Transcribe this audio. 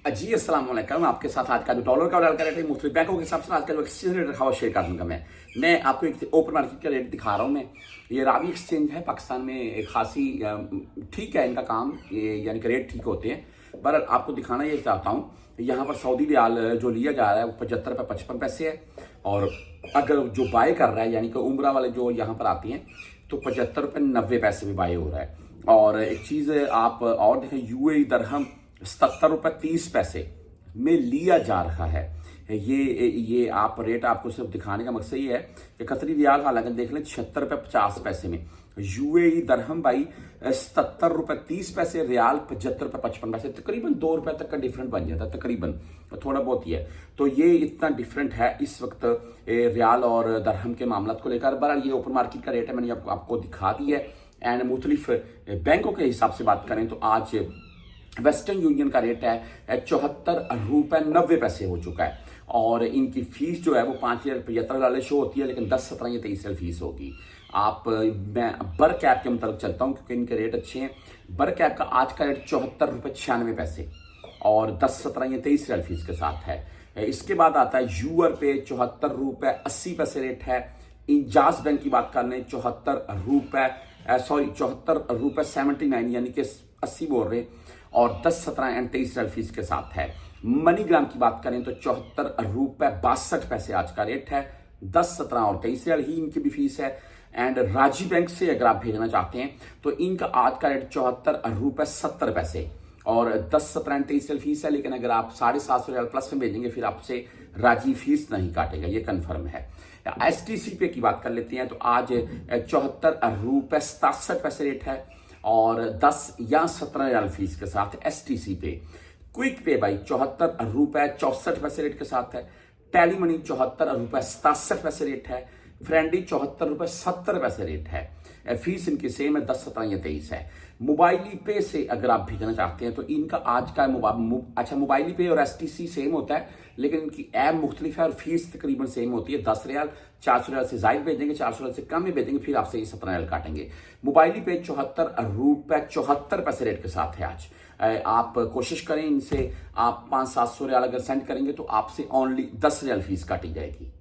जी अस्सलाम वालेकुम। आपके साथ आज का जो डॉलर का रेट है मुख्तलिफ बैंकों के हिसाब से आज का जो एक्सचेंज रेट रखा हुआ शेयर कर दूंगा। मैं आपको एक ओपन मार्केट का रेट दिखा रहा हूँ। मैं ये रावी एक्सचेंज है पाकिस्तान में, एक खासी ठीक है इनका काम, ये यानी कि रेट ठीक होते हैं। पर आपको दिखाना ये चाहता हूँ, यहाँ पर सऊदी रियाल जो लिया जा रहा है वो 75 रुपये 55 पैसे है। और अगर जो बाय कर रहा है यानी कि उम्रा वाले जो यहाँ पर आती हैं तो 75 रुपये 90 पैसे में बाय हो रहा है। और एक चीज़ आप और देखें, यूएई दरहम 77 रुपये 30 पैसे में लिया जा रहा है। ये आप रेट आपको सिर्फ दिखाने का मकसद ये है कि कतरी रियाल हालांकि देख लें 76 रुपये 50 पैसे में, यूएई दरहम भाई 77 रुपये 30 पैसे, रियाल 75 रुपये 55 पैसे, तकरीबन 2 रुपये तक का डिफरेंट बन जाता है, तकरीबन थोड़ा बहुत ही है। तो ये इतना डिफरेंट है इस वक्त रियाल और दरहम के मामला को लेकर। बहरहाल ये ओपन मार्केट का रेट है, मैंने आपको दिखा दी है। एंड मुख्तलिफ बैंकों के हिसाब से बात करें तो आज वेस्टर्न यूनियन का रेट है 74 रुपये 90 पैसे हो चुका है। और इनकी फीस जो है वो 5,075 शो होती है, लेकिन 10 17 या 23 फीस होगी। मैं बर कैप के मुताबिक चलता हूँ क्योंकि इनके रेट अच्छे हैं। बर कैप का आज का रेट 74 रुपये 96 पैसे और 10 17 या 23 फीस के साथ है। इसके बाद आता है यूअर पे 74 रुपये 80 पैसे रेट है। इंजाज बैंक की बात कर लें 74 रुपये यानी कि 80 बोल रहे, और 10 17 एंड 23 फीस के साथ है। मनीग्राम की बात करें तो 74 रुपये 62 पैसे आज का रेट है। 10 17 और 23 ही इनकी भी फीस है। एंड राजी बैंक से अगर आप भेजना चाहते हैं तो इनका आज का रेट 74 रुपये 70 पैसे और 10 17 एंड 23 फीस है। लेकिन अगर आप 750 रियाल प्लस में भेजेंगे फिर आपसे राजी फीस नहीं काटेगा, ये कन्फर्म है। STC पे की बात कर लेते हैं तो आज 74 रुपये 67 पैसे रेट है और 10 या 17 रियाल फीस के साथ STC पे। क्विक पे भाई 74 रुपये 64 पैसे रेट के साथ है। टेली मनी 74 रुपये 67 पैसे रेट है। फ्रेंडी 74 रुपये 70 पैसे रेट है। फीस इनकी सेम है, 10 17 या 23 है। मोबाइली पे से अगर आप भेजना चाहते हैं तो इनका आज का मोबाइली पे और STC सेम होता है, लेकिन इनकी ऐप मुख्तलिफ है और फीस तकरीबन सेम होती है। 10 रियाल, 400 रियाल से जायद भेजेंगे, 400 रियाल से कम में भेजेंगे फिर आपसे ये 17 रियाल काटेंगे। मोबाइली पे 74 रुपये 74 पैसे रेट के साथ है आज। आप कोशिश करें इनसे, आप 500 700 रियाल अगर सेंड करेंगे तो आपसे ओनली 10 रियाल फीस काटी जाएगी।